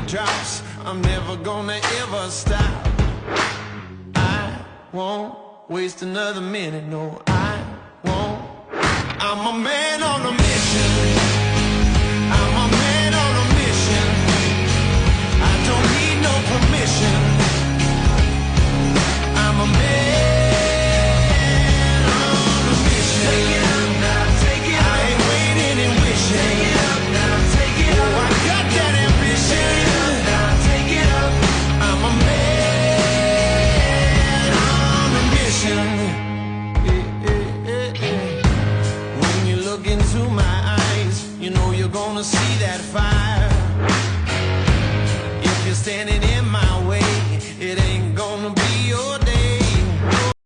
drops, I'm never gonna ever stop. I won't waste another minute, no, I won't. I'm a man on a mission. I'm a man on a mission. I don't need no permission. I'm a man on a mission. Take it up now, take it up. I ain't waiting and wishing. Take it up now, take it up. Oh, I got that ambition. Take it up now, take it up. I'm a man on a mission. When you look into my eyes, you know you're gonna see that fire. If you're standing